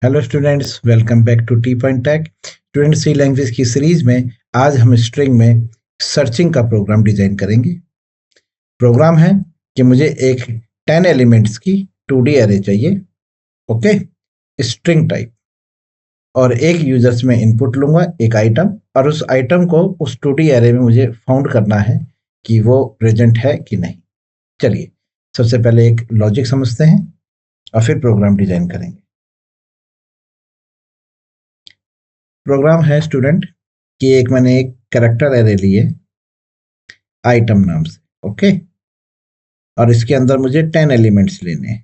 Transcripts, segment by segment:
Hello students, welcome back to T point tech. Students, C language की series में आज हम स्ट्रिंग में सर्चिंग का प्रोग्राम डिजाइन करेंगे। प्रोग्राम है कि मुझे एक 10 एलिमेंट्स की 2D एरे चाहिए। ओके, स्ट्रिंग टाइप, और एक यूजर से मैं इनपुट लूंगा एक आइटम, और उस आइटम को उस 2D एरे में मुझे फाउंड करना है कि वो प्रेजेंट है कि नहीं। चलिए सबसे पहले एक लॉजिक समझते हैं और फिर प्रोग्राम डिजाइन करेंगे। प्रोग्राम है स्टूडेंट कि एक मैंने एक कैरेक्टर एरे लिए आइटम नाम से। ओके, और इसके अंदर मुझे 10 एलिमेंट्स लेने हैं।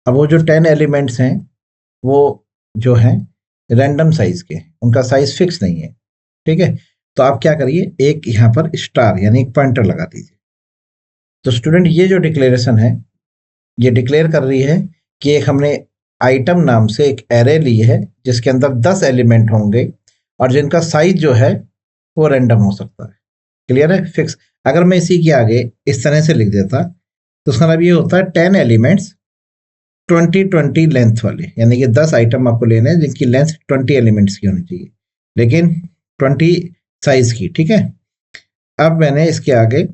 अब वो जो 10 एलिमेंट्स हैं वो जो हैं रैंडम साइज के, उनका साइज फिक्स नहीं है। ठीक है, तो आप क्या करिए, एक यहाँ पर स्टार यानी एक पॉइंटर लगा दीजिए। तो स्टूडेंट ये जो डिक्लेरेशन है ये डिक्लेयर कर रही है कि एक हमने आइटम नाम से एक एरे ली है जिसके अंदर 10 एलिमेंट होंगे और जिनका साइज जो है वो रैंडम हो सकता है। क्लियर है, फिक्स। अगर मैं इसी के आगे इस तरह से लिख देता तो उसका मतलब ये होता है 10 एलिमेंट्स 20-20 लेंथ वाले, यानी कि 10 आइटम आपको लेने हैं जिनकी लेंथ 20 एलिमेंट्स की होनी चाहिए, लेकिन 20 साइज की। ठीक है, अब मैंने इसके आगे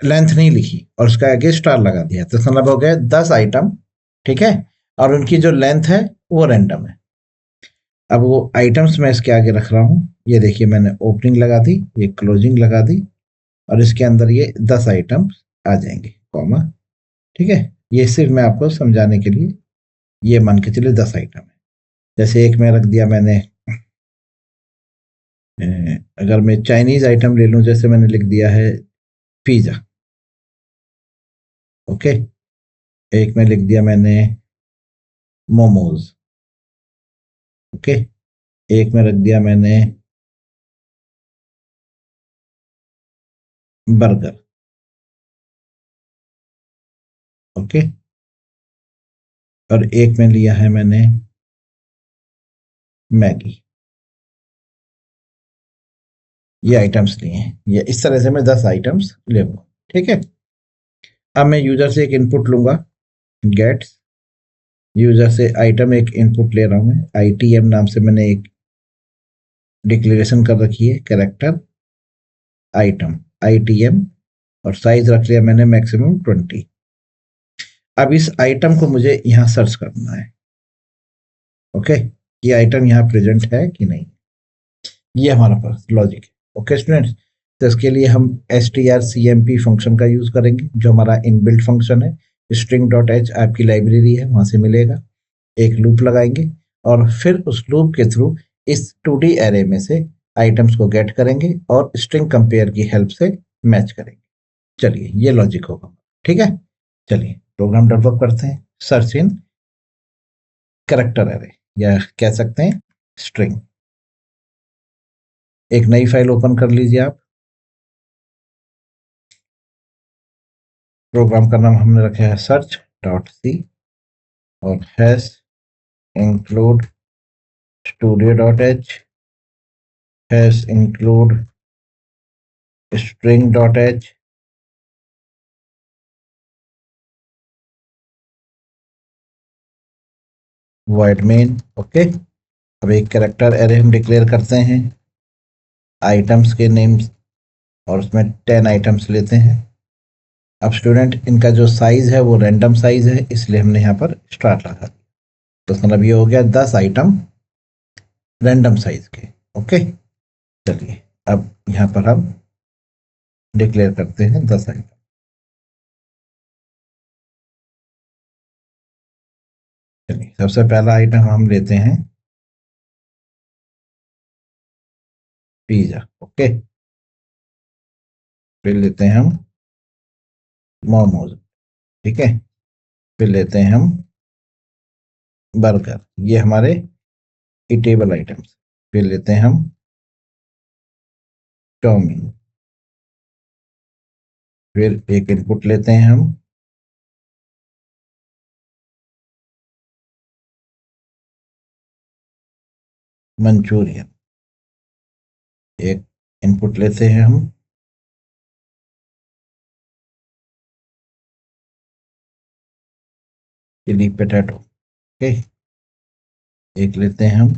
लेंथ नहीं लिखी और उसका आगे स्टार लगा दिया, तो इसका मतलब हो गया 10 आइटम। ठीक है, और उनकी जो लेंथ है वो रैंडम है। अब वो आइटम्स मैं इसके आगे रख रहा हूँ, ये देखिए मैंने ओपनिंग लगा दी, ये क्लोजिंग लगा दी, और इसके अंदर ये 10 आइटम आ जाएंगे, कॉमा। ठीक है, ये सिर्फ मैं आपको समझाने के लिए, ये मान के चलिए 10 आइटम है। जैसे एक में रख दिया मैंने, अगर मैं चाइनीज आइटम ले लूं, जैसे मैंने लिख दिया है पिज्जा। ओके, एक में लिख दिया मैंने मोमोज। ओके, एक में रख दिया मैंने बर्गर। ओके, और एक में लिया है मैंने मैगी। ये आइटम्स लिए हैं, ये इस तरह से मैं 10 आइटम्स ले लूंगा। ठीक है, अब मैं यूजर से एक इनपुट लूंगा, गेट यूजर से आइटम एक इनपुट ले रहा हूं मैं, आईटीएम नाम से मैंने एक डिक्लेरेशन कर रखी है, कैरेक्टर आइटम आईटीएम, और साइज रख लिया मैंने मैक्सिमम 20। अब इस आइटम को मुझे यहाँ सर्च करना है। ओके, ये आइटम यहाँ प्रेजेंट है कि नहीं, ये हमारा पास लॉजिक है। ओके स्टूडेंट्स, तो इसके लिए हम strcmp फंक्शन का यूज करेंगे जो हमारा इनबिल्ट फंक्शन है। string.h आपकी लाइब्रेरी है, वहां से मिलेगा। एक लूप लगाएंगे और फिर उस लूप के थ्रू इस 2D एरे में से आइटम्स को गेट करेंगे और स्ट्रिंग कंपेयर की हेल्प से मैच करेंगे। चलिए ये लॉजिक होगा। ठीक है, चलिए प्रोग्राम डेवलप करते हैं। सर्च इन कैरेक्टर एरे, या कह सकते हैं स्ट्रिंग। एक नई फाइल ओपन कर लीजिए आप। प्रोग्राम का नाम हमने रखा है सर्च डॉट सी, और hash include studio dot H, hash include string dot H, void main। Okay, अब एक कैरेक्टर एरे हम डिक्लेयर करते हैं आइटम्स के नेम्स, और उसमें 10 आइटम्स लेते हैं। अब स्टूडेंट इनका जो साइज है वो रैंडम साइज है, इसलिए हमने यहाँ पर स्टार लगा दिया। तो इसका मतलब ये हो गया 10 आइटम रैंडम साइज के। ओके, चलिए अब यहाँ पर हम डिक्लेयर करते हैं 10 आइटम। चलिए सबसे पहला आइटम हम लेते हैं पिज्जा। ओके, फिर लेते हैं हम मोमोज। ठीक है, फिर लेते हैं हम बर्गर, ये हमारे ईटेबल आइटम्स। फिर लेते हैं हम चाउमीन। फिर एक इनपुट लेते हैं हम मंचूरियन। एक इनपुट लेते हैं हम चिली पोटैटो। ओके, एक लेते हैं हम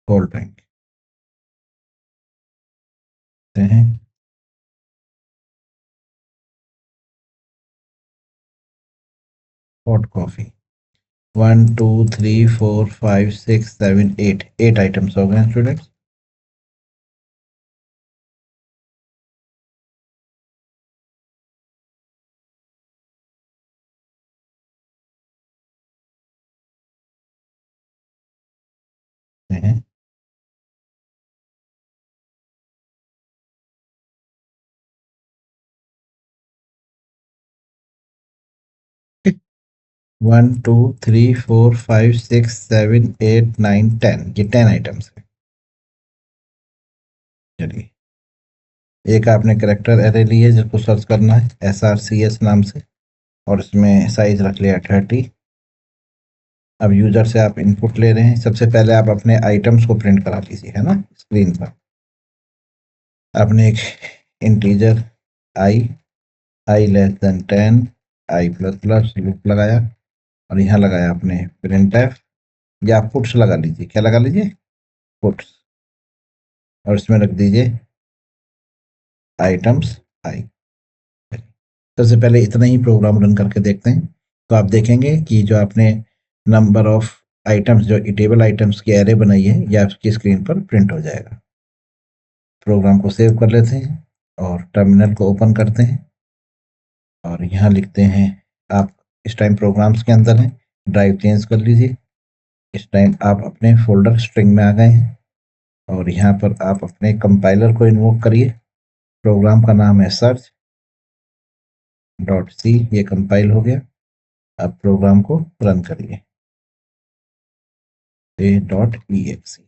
कोल्ड ड्रिंक हैं, हॉट कॉफी। 1 2 3 4 5 6 7 8, 8 आइटम्स हो गए स्टूडेंट्स। हैं 1 2 3 4 5 6 7 8 9 10, ये 10 आइटम्स है। चलिए, एक आपने करेक्टर एरे ली है जिसको सर्च करना है SRCS नाम से, और इसमें साइज रख लिया 30। अब यूजर से आप इनपुट ले रहे हैं। सबसे पहले आप अपने आइटम्स को प्रिंट करा लीजिए, है ना, स्क्रीन पर। आपने एक इंटीजर आई लेस देन 10, आई प्लस प्लस लूप लगाया, और यहाँ लगाया आपने प्रिंट एफ, या पुट्स लगा लीजिए। क्या लगा लीजिए? पुट्स। और इसमें रख दीजिए आइटम्स आई। सबसे पहले इतना ही प्रोग्राम रन करके देखते हैं, तो आप देखेंगे कि जो आपने नंबर ऑफ आइटम्स, जो टेबल आइटम्स की एरे बनाई है, यह आपकी स्क्रीन पर प्रिंट हो जाएगा। प्रोग्राम को सेव कर लेते हैं और टर्मिनल को ओपन करते हैं, और यहाँ लिखते हैं, आप इस टाइम प्रोग्राम्स के अंदर हैं, ड्राइव चेंज कर लीजिए। इस टाइम आप अपने फोल्डर स्ट्रिंग में आ गए हैं, और यहाँ पर आप अपने कंपाइलर को इन्वोक करिए। प्रोग्राम का नाम है search.c, ये कंपाइल हो गया। अब प्रोग्राम को रन करिए, a.exe।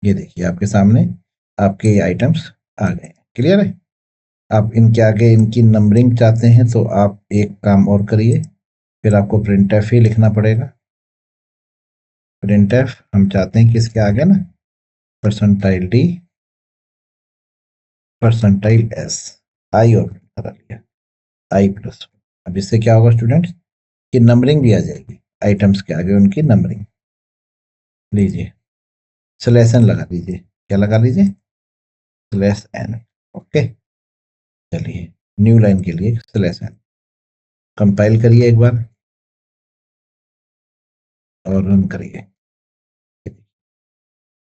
ये देखिए आपके सामने आपके ये आइटम्स आ गए। क्लियर है? आप इनके आगे इनकी नंबरिंग चाहते हैं तो आप एक काम और करिए, फिर आपको printf ही लिखना पड़ेगा। printf हम चाहते हैं कि इसके आगे ना %d %s आई और करा लिया आई प्लस। अब इससे क्या होगा स्टूडेंट्स कि नंबरिंग भी आ जाएगी, आइटम्स के आगे उनकी नंबरिंग। लीजिए स्लैश एन लगा लीजिए। क्या लगा लीजिए? Slash n. ओके, चलिए न्यू लाइन के लिए स्लैश एन कंपाइल करिए एक बार और रन करिए।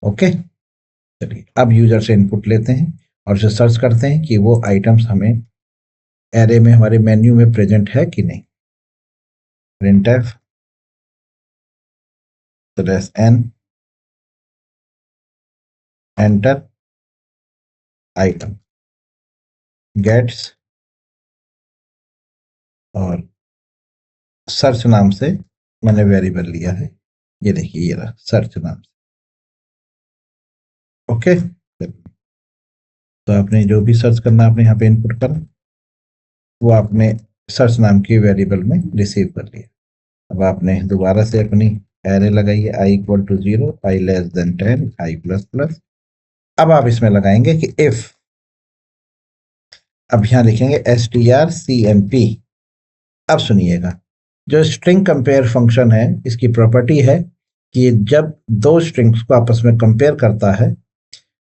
ओके, चलिए अब यूजर से इनपुट लेते हैं और उसे सर्च करते हैं कि वो आइटम्स हमें एरे में, हमारे मेन्यू में प्रेजेंट है कि नहीं। printf slash n enter item gets, और सर्च नाम से मैंने वेरिएबल लिया है, ये देखिए ये रहा सर्च नाम से। ओके, तो आपने जो भी सर्च करना आपने यहाँ पे इनपुट करा, वो आपने सर्च नाम की वेरिएबल में रिसीव कर लिया। अब आपने दोबारा से अपनी एरे लगाई है i=0, i less than 10, i plus plus. अब आप इसमें लगाएंगे कि इफ, अब यहाँ लिखेंगे strcmp। अब सुनिएगा, जो स्ट्रिंग कंपेयर फंक्शन है, इसकी प्रॉपर्टी है कि जब दो स्ट्रिंग्स को आपस में कंपेयर करता है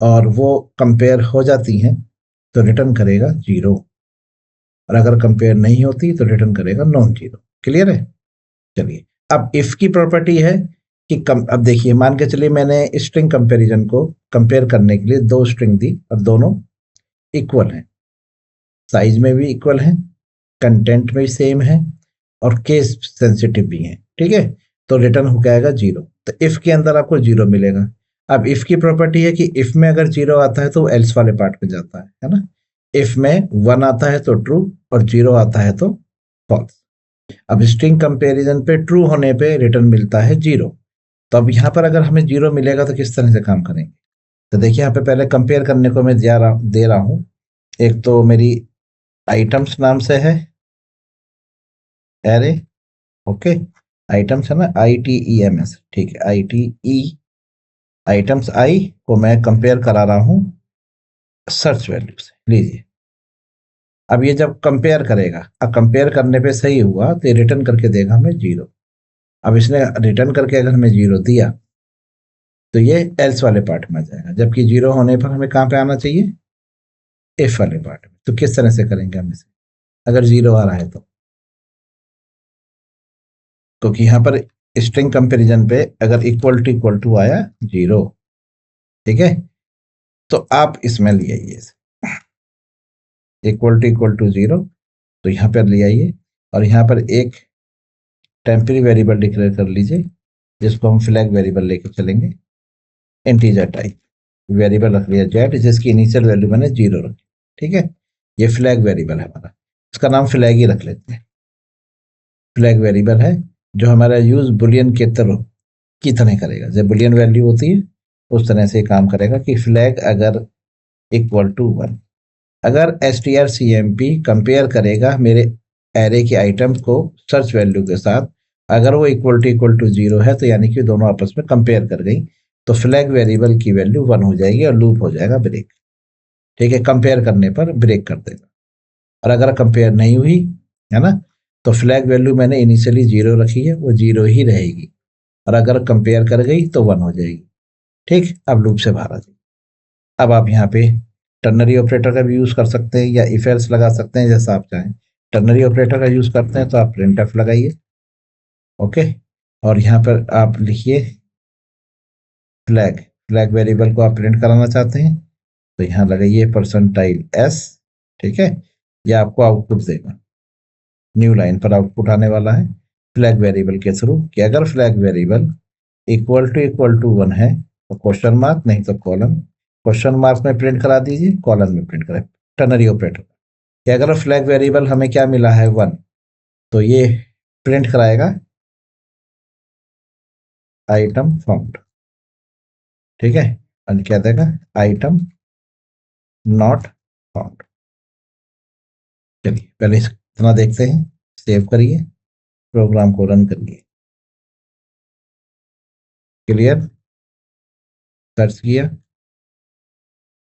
और वो कंपेयर हो जाती हैं तो रिटर्न करेगा 0, और अगर कंपेयर नहीं होती तो रिटर्न करेगा नॉन 0। क्लियर है? चलिए, अब इफ की प्रॉपर्टी है कि अब देखिए, मान के चलिए मैंने स्ट्रिंग कंपैरिजन को कंपेयर करने के लिए दो स्ट्रिंग दी और दोनों इक्वल हैं, साइज में भी इक्वल हैं, कंटेंट में सेम है, और केस सेंसिटिव भी हैं। ठीक है, तो रिटर्न हो जाएगा 0। तो इफ के अंदर आपको 0 मिलेगा। अब इफ की प्रॉपर्टी है कि इफ में अगर 0 आता है तो एल्स वाले पार्ट में जाता है ना। इफ में 1 आता है तो ट्रू, और 0 आता है तो फॉल्स। अब स्ट्रिंग कंपैरिजन पे ट्रू होने पे रिटर्न मिलता है 0। तो अब यहाँ पर अगर हमें 0 मिलेगा तो किस तरह से काम करेंगे? तो देखिए, यहाँ पे पहले कंपेयर करने को मैं दे रहा हूँ। एक तो मेरी आइटम्स नाम से है एरे। ओके, आइटम्स है ना, ITEMS। ठीक है, ITE आइटम्स आई को मैं कंपेयर करा रहा हूँ सर्च वैल्यू से। लीजिए, अब ये जब कंपेयर करेगा, अब कंपेयर करने पे सही हुआ तो ये रिटर्न करके देगा हमें 0। अब इसने रिटर्न करके अगर हमें 0 दिया तो ये एल्स वाले पार्ट में आ जाएगा, जबकि 0 होने पर हमें कहाँ पे आना चाहिए, इफ वाले पार्ट में। तो किस तरह से करेंगे हम इसे अगर 0 आ रहा है तो, क्योंकि यहाँ पर स्ट्रिंग कंपैरिजन पे अगर इक्वल टू आया 0, ठीक है, तो आप इसमें ले आइए इक्वल टू 0, तो यहाँ पर ले आइए और यहाँ पर एक टेम्परेरी वेरिएबल डिक्लेयर कर लीजिए जिसको हम फ्लैग वेरिएबल लेके चलेंगे, इंटीजर टाइप वेरिएबल रख लिया जेड, जिसकी इनिशियल वैल्यू मैंने 0 रखी, ठीक है। ये फ्लैग वेरिएबल है हमारा, इसका नाम फ्लैग ही रख लेते हैं। फ्लैग वेरिएबल है जो हमारा यूज बुलियन के तरह की तरह करेगा, जब बुलियन वैल्यू होती है उस तरह से काम करेगा कि फ्लैग अगर इक्वल टू 1, अगर strcmp कंपेयर करेगा मेरे एरे के आइटम को सर्च वैल्यू के साथ, अगर वो इक्वल टू 0 है तो यानी कि दोनों आपस में कंपेयर कर गई, तो फ्लैग वेरिएबल की वैल्यू 1 हो जाएगी और लूप हो जाएगा ब्रेक, ठीक है। कंपेयर करने पर ब्रेक कर देगा। और अगर कंपेयर नहीं हुई है ना, तो फ्लैग वैल्यू मैंने इनिशियली 0 रखी है, वो 0 ही रहेगी, और अगर कंपेयर कर गई तो 1 हो जाएगी, ठीक। अब लूप से बाहर आ जाइए। अब आप यहाँ पे टर्नरी ऑपरेटर का भी यूज कर सकते हैं या इफ एल्स लगा सकते हैं, जैसा आप चाहें। टर्नरी ऑपरेटर का यूज करते हैं तो आप printf लगाइए, ओके, और यहाँ पर आप लिखिए फ्लैग वेरिएबल को आप प्रिंट कराना चाहते हैं तो यहाँ लगाइए %s, ठीक है। यह आपको आउटपुट देगा, न्यू लाइन पर आउटपुट आने वाला है फ्लैग वेरिएबल के थ्रू, कि अगर फ्लैग वेरिएबल इक्वल टू 1 है तो क्वेश्चन मार्क, नहीं तो कॉलन, क्वेश्चन मार्क में प्रिंट करा दीजिए, कॉलन में प्रिंट करें टर्नरी ऑपरेटर, कि अगर फ्लैग वेरिएबल हमें क्या मिला है 1, तो ये प्रिंट कराएगा आइटम फाउंड, ठीक है, और क्या देगा आइटम नॉट फाउंड। चलिए पहले इतना देखते हैं, सेव करिए, प्रोग्राम को रन करिए। क्लियर, सर्च किया,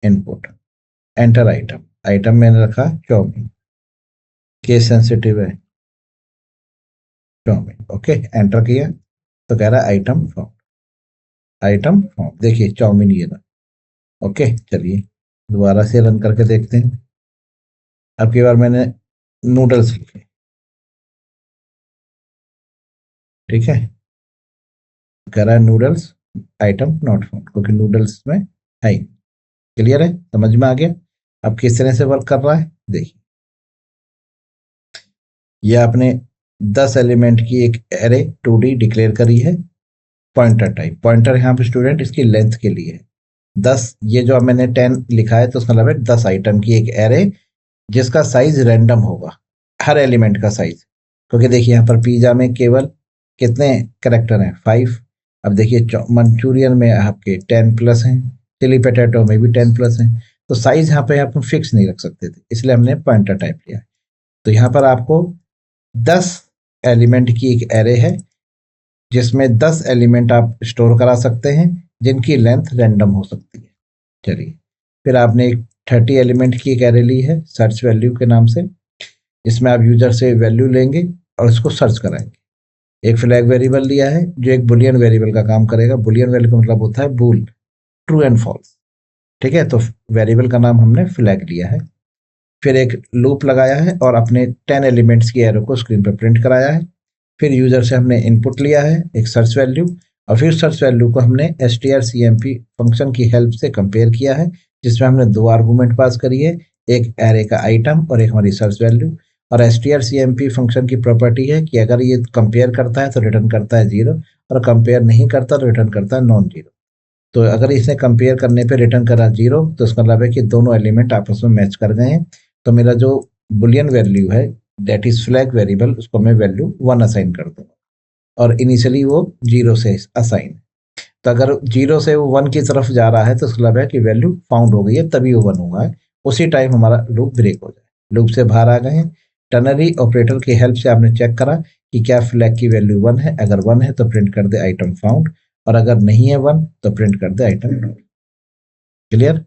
इनपुट, एंटर आइटम, आइटम मैंने रखा चाउमीन, केस सेंसिटिव है चाउमीन, ओके, एंटर किया तो कह रहा है आइटम फाउंड, आइटम फाउंड, देखिए चाउमीन ये ना, ओके। चलिए दोबारा से रन करके देखते हैं। अब की बार मैंने नूडल्स लिखे, ठीक है, कह रहा है नूडल्स आइटम नॉट फाउंड, क्योंकि नूडल्स में है ही। क्लियर है, समझ में आ गया। अब किस तरह से वर्क कर रहा है देखिए, ये आपने 10 एलिमेंट की एक एरे 2D डिक्लेयर करी है, पॉइंटर टाइप, पॉइंटर यहाँ पे स्टूडेंट इसकी लेंथ के लिए है 10, ये जो मैंने 10 लिखा है तो उसका मतलब है 10 आइटम की एक एरे जिसका साइज रैंडम होगा, हर एलिमेंट का साइज, क्योंकि देखिए यहाँ पर पिज्जा में केवल कितने करेक्टर हैं 5, अब देखिए मंचूरियन में आपके 10+ हैं, चिली पटेटो में भी 10+ हैं, तो साइज यहाँ पे आप फिक्स नहीं रख सकते थे, इसलिए हमने पॉइंटर टाइप लिया। तो यहाँ पर आपको 10 एलिमेंट की एक एरे है जिसमें 10 एलिमेंट आप स्टोर करा सकते हैं जिनकी लेंथ रैंडम हो सकती है। चलिए फिर आपने एक 30 एलिमेंट की एक एरे ली है सर्च वैल्यू के नाम से, इसमें आप यूजर से वैल्यू लेंगे और उसको सर्च कराएंगे। एक फ्लैग वेरिएबल लिया है जो एक बुलियन वेरिएबल का काम करेगा, बुलियन वेरिएबल का मतलब होता है बूल, ट्रू एंड फॉल्स, ठीक है। तो वेरिएबल का नाम हमने फ्लैग लिया है, फिर एक लूप लगाया है और अपने 10 एलिमेंट्स की एरो को स्क्रीन पर प्रिंट कराया है। फिर यूजर से हमने इनपुट लिया है एक सर्च वैल्यू, और फिर सर्च वैल्यू को हमने strcmp फंक्शन की हेल्प से कंपेयर किया है, जिसमें हमने 2 आर्गुमेंट पास करी है, एक एरे का आइटम और एक हमारी सर्च वैल्यू। और strcmp फंक्शन की प्रॉपर्टी है कि अगर ये कंपेयर करता है तो रिटर्न करता है 0, और कंपेयर नहीं करता तो रिटर्न करता है नॉन 0। तो अगर इसे कंपेयर करने पे रिटर्न करा 0 तो इसका मतलब है कि दोनों एलिमेंट आपस में मैच कर गए हैं। तो मेरा जो बुलियन वैल्यू है दैट इज फ्लैग वेरिएबल, उसको मैं वैल्यू 1 असाइन कर दूंगा, और इनिशियली वो 0 से असाइन। तो अगर 0 से वो 1 की तरफ जा रहा है तो इसका मतलब है कि वैल्यू फाउंड हो गई है, तभी वो 1 हुआ है, उसी टाइम हमारा लूप ब्रेक हो जाए, लूप से बाहर आ गए हैं। टर्नरी ऑपरेटर की हेल्प से आपने चेक करा कि क्या फ्लैग की वैल्यू 1 है, अगर 1 है तो प्रिंट कर दे आइटम फाउंड, और अगर नहीं है 1 तो प्रिंट कर दे आइटम नॉट। क्लियर।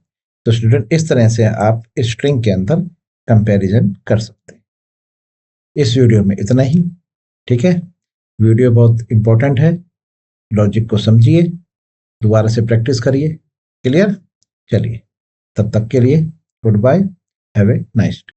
तो स्टूडेंट इस तरह से आप स्ट्रिंग के अंदर कंपैरिजन कर सकते हैं। इस वीडियो में इतना ही, ठीक है। वीडियो बहुत इंपॉर्टेंट है, लॉजिक को समझिए, दोबारा से प्रैक्टिस करिए। क्लियर? चलिए, तब तक के लिए goodbye, have a nice day.